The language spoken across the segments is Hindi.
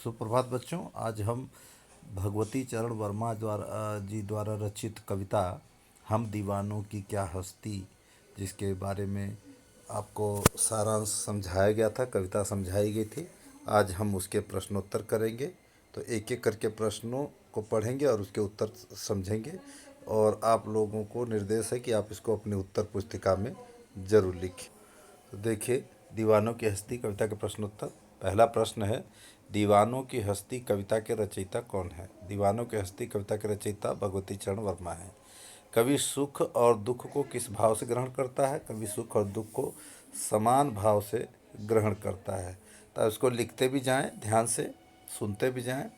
सुप्रभात बच्चों। आज हम भगवती चरण वर्मा द्वारा रचित कविता हम दीवानों की क्या हस्ती, जिसके बारे में आपको सारांश समझाया गया था, कविता समझाई गई थी। आज हम उसके प्रश्नोत्तर करेंगे। तो एक एक करके प्रश्नों को पढ़ेंगे और उसके उत्तर समझेंगे। और आप लोगों को निर्देश है कि आप इसको अपनी उत्तर पुस्तिका में ज़रूर लिखें। तो देखिए, दीवानों की हस्ती कविता के प्रश्नोत्तर। पहला प्रश्न है, दीवानों की हस्ती कविता के रचयिता कौन है? दीवानों की हस्ती कविता के रचयिता भगवती चरण वर्मा है। कवि सुख और दुख को किस भाव से ग्रहण करता है? कवि सुख और दुख को समान भाव से ग्रहण करता है। तो इसको लिखते भी जाएं, ध्यान से सुनते भी जाएं।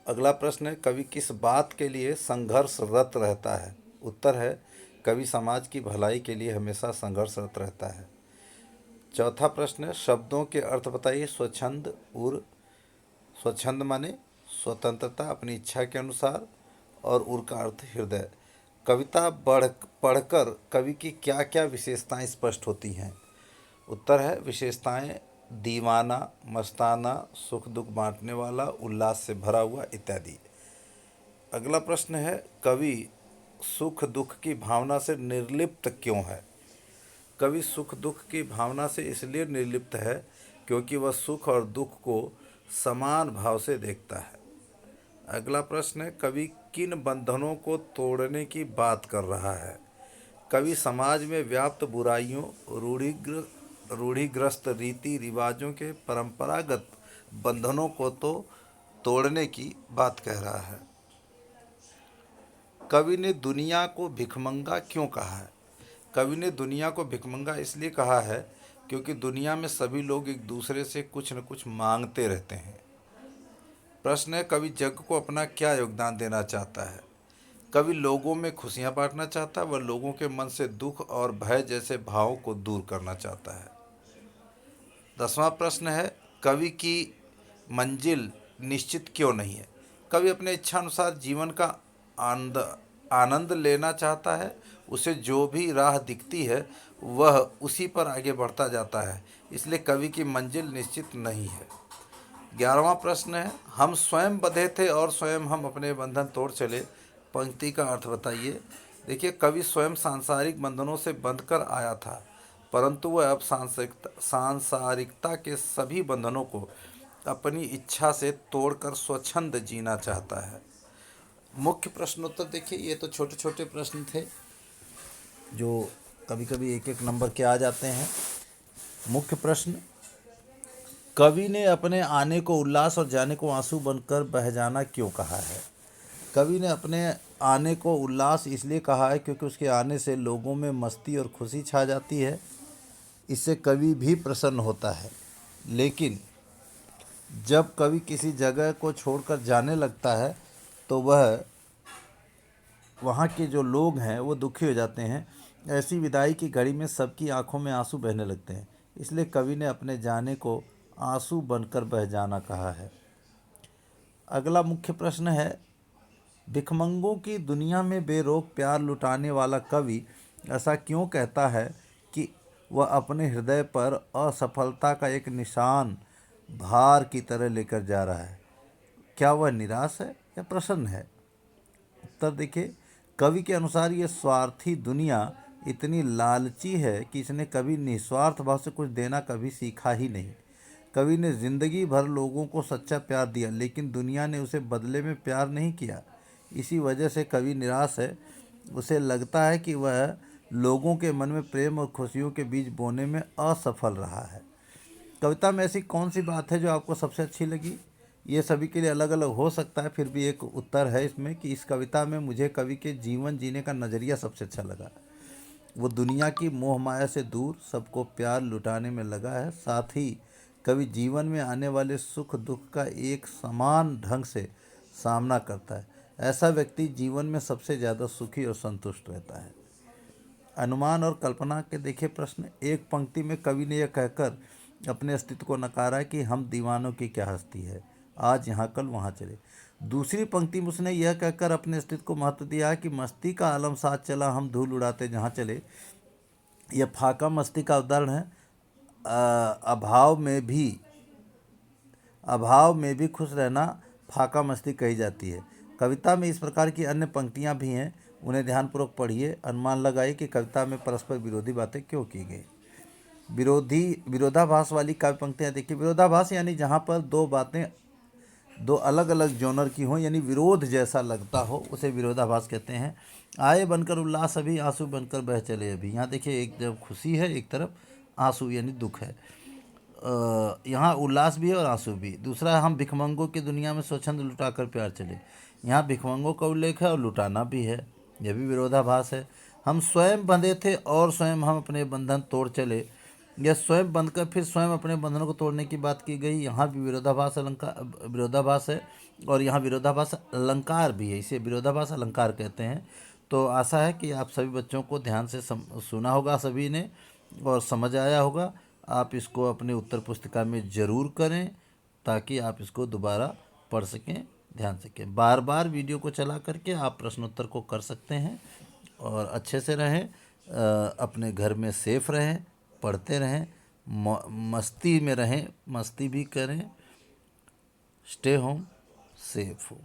अगला प्रश्न है, कवि किस बात के लिए संघर्षरत रहता है? उत्तर है, कवि समाज की भलाई के लिए हमेशा संघर्षरत रहता है। चौथा प्रश्न है, शब्दों के अर्थ बताइए। स्वच्छंद माने स्वतंत्रता, अपनी इच्छा के अनुसार, और उर का अर्थ हृदय। कविता पढ़कर कवि की क्या क्या विशेषताएं स्पष्ट होती हैं? उत्तर है, विशेषताएं दीवाना, मस्ताना, सुख दुख बांटने वाला, उल्लास से भरा हुआ इत्यादि। अगला प्रश्न है, कवि सुख दुख की भावना से निर्लिप्त क्यों है? कवि सुख दुख की भावना से इसलिए निर्लिप्त है क्योंकि वह सुख और दुख को समान भाव से देखता है। अगला प्रश्न है, कवि किन बंधनों को तोड़ने की बात कर रहा है? कवि समाज में व्याप्त बुराइयों, रूढ़िग्रस्त रीति रिवाजों के परंपरागत बंधनों को तो तोड़ने की बात कह रहा है। कवि ने दुनिया को भिखमंगा क्यों कहा है? कवि ने दुनिया को भिखमंगा इसलिए कहा है क्योंकि दुनिया में सभी लोग एक दूसरे से कुछ न कुछ मांगते रहते हैं। प्रश्न है, कवि जग को अपना क्या योगदान देना चाहता है? कवि लोगों में खुशियां बांटना चाहता है। वह लोगों के मन से दुख और भय जैसे भावों को दूर करना चाहता है। 10वां प्रश्न है, कवि की मंजिल निश्चित क्यों नहीं है? कवि अपने इच्छानुसार जीवन का आनंद आनंद लेना चाहता है। उसे जो भी राह दिखती है वह उसी पर आगे बढ़ता जाता है, इसलिए कवि की मंजिल निश्चित नहीं है। 11वां प्रश्न है, हम स्वयं बंधे थे और स्वयं हम अपने बंधन तोड़ चले। पंक्ति का अर्थ बताइए। देखिए, कवि स्वयं सांसारिक बंधनों से बंधकर आया था, परंतु वह अब सांसारिकता के सभी बंधनों को अपनी इच्छा से तोड़कर स्वच्छंद जीना चाहता है। मुख्य प्रश्नोत्तर देखिए, ये तो छोटे छोटे प्रश्न थे जो कभी कभी एक एक नंबर के आ जाते हैं। मुख्य प्रश्न, कवि ने अपने आने को उल्लास और जाने को आंसू बनकर बह जाना क्यों कहा है? कवि ने अपने आने को उल्लास इसलिए कहा है क्योंकि उसके आने से लोगों में मस्ती और खुशी छा जाती है। इससे कवि भी प्रसन्न होता है। लेकिन जब कवि किसी जगह को छोड़कर जाने लगता है तो वहाँ के जो लोग हैं वो दुखी हो जाते हैं। ऐसी विदाई की घड़ी में सबकी आंखों में आंसू बहने लगते हैं। इसलिए कवि ने अपने जाने को आंसू बनकर बह जाना कहा है। अगला मुख्य प्रश्न है, भिखमंगों की दुनिया में बेरोक प्यार लुटाने वाला कवि ऐसा क्यों कहता है कि वह अपने हृदय पर असफलता का एक निशान भार की तरह लेकर जा रहा है? क्या वह निराश है या प्रसन्न है? उत्तर देखिए, कवि के अनुसार ये स्वार्थी दुनिया इतनी लालची है कि इसने कभी निस्वार्थ भाव से कुछ देना कभी सीखा ही नहीं। कवि ने जिंदगी भर लोगों को सच्चा प्यार दिया, लेकिन दुनिया ने उसे बदले में प्यार नहीं किया। इसी वजह से कवि निराश है। उसे लगता है कि वह लोगों के मन में प्रेम और खुशियों के बीज बोने में असफल रहा है। कविता में ऐसी कौन सी बात है जो आपको सबसे अच्छी लगी? ये सभी के लिए अलग अलग हो सकता है, फिर भी एक उत्तर है इसमें कि इस कविता में मुझे कवि के जीवन जीने का नज़रिया सबसे अच्छा लगा। वो दुनिया की मोह माया से दूर सबको प्यार लुटाने में लगा है। साथ ही कवि जीवन में आने वाले सुख दुख का एक समान ढंग से सामना करता है। ऐसा व्यक्ति जीवन में सबसे ज़्यादा सुखी और संतुष्ट रहता है। अनुमान और कल्पना के देखिए प्रश्न। एक पंक्ति में कवि ने यह कहकर अपने अस्तित्व को नकारा कि हम दीवानों की क्या हस्ती है, आज यहाँ कल वहाँ चले। दूसरी पंक्ति में उसने यह कहकर अपने अस्तित्व को महत्व दिया कि मस्ती का आलम साथ चला, हम धूल उड़ाते जहाँ चले। यह फाका मस्ती का उदाहरण है। अभाव में भी खुश रहना फाका मस्ती कही जाती है। कविता में इस प्रकार की अन्य पंक्तियाँ भी हैं, उन्हें ध्यानपूर्वक पढ़िए। अनुमान लगाइए कि कविता में परस्पर विरोधी बातें क्यों की गई। विरोधाभास वाली काव्य पंक्तियाँ देखिए। विरोधाभास यानी जहाँ पर दो बातें दो अलग अलग जॉनर की हों, यानी विरोध जैसा लगता हो, उसे विरोधाभास कहते हैं। आए बनकर उल्लास अभी, आंसू बनकर बह चले अभी। यहाँ देखिए, एक तरफ खुशी है, एक तरफ आंसू यानी दुख है। यहाँ उल्लास भी है और आंसू भी। दूसरा, हम भिखमंगों की दुनिया में स्वच्छंद लुटाकर प्यार चले। यहाँ भिखमंगों का उल्लेख है और लुटाना भी है, यह भी विरोधाभास है। हम स्वयं बंधे थे और स्वयं हम अपने बंधन तोड़ चले। यह स्वयं बंधकर फिर स्वयं अपने बंधनों को तोड़ने की बात की गई। यहाँ भी विरोधाभास है और यहाँ विरोधाभास अलंकार भी है, इसे विरोधाभास अलंकार कहते हैं। तो आशा है कि आप सभी बच्चों को ध्यान से सुना होगा सभी ने और समझ आया होगा। आप इसको अपने उत्तर पुस्तिका में ज़रूर करें ताकि आप इसको दोबारा पढ़ सकें, ध्यान सकें। बार बार वीडियो को चला करके आप प्रश्नोत्तर को कर सकते हैं और अच्छे से रहें, अपने घर में सेफ रहें, पढ़ते रहें, मस्ती में रहें, मस्ती भी करें। स्टे होम, सेफ हो।